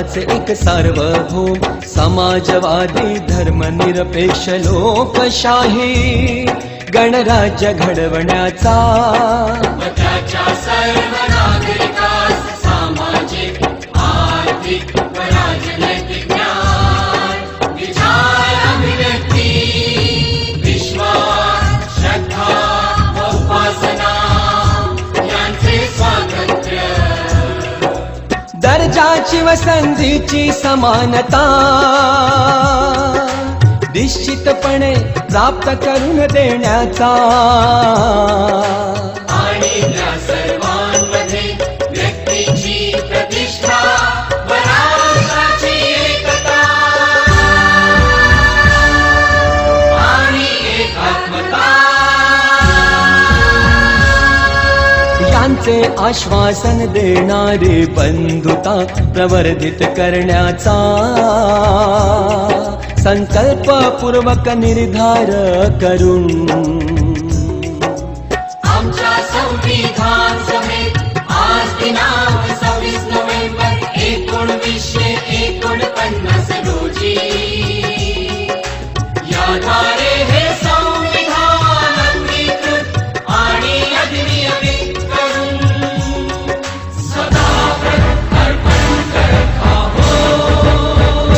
भारताचे एक सार्वभौम समाजवादी धर्मनिरपेक्ष लोकशाही गणराज्य घडवण्याचा त्याच्या सर्व नागरिकास सामाजिक आर्थिक व राजनैतिक न्याय विचार अभिव्यक्ती विश्वास श्रद्धा व उपासना यांचे स्वातंत्र्य दर्जाची व संधीची समानता निश्चितपणे प्राप्त करून देण्याचा आणि त्या सर्वांमध्ये व्यक्तीची प्रतिष्ठा व राष्ट्राची एकता आणि एकात्मता यांचे आश्वासन देणारी बंधुता प्रवर्धित करण्याचा संकल्पपूर्वक निर्धार करून आमच्या संविधान सभेत आज दिनांक 26 नोव्हेंबर 1949 रोजी या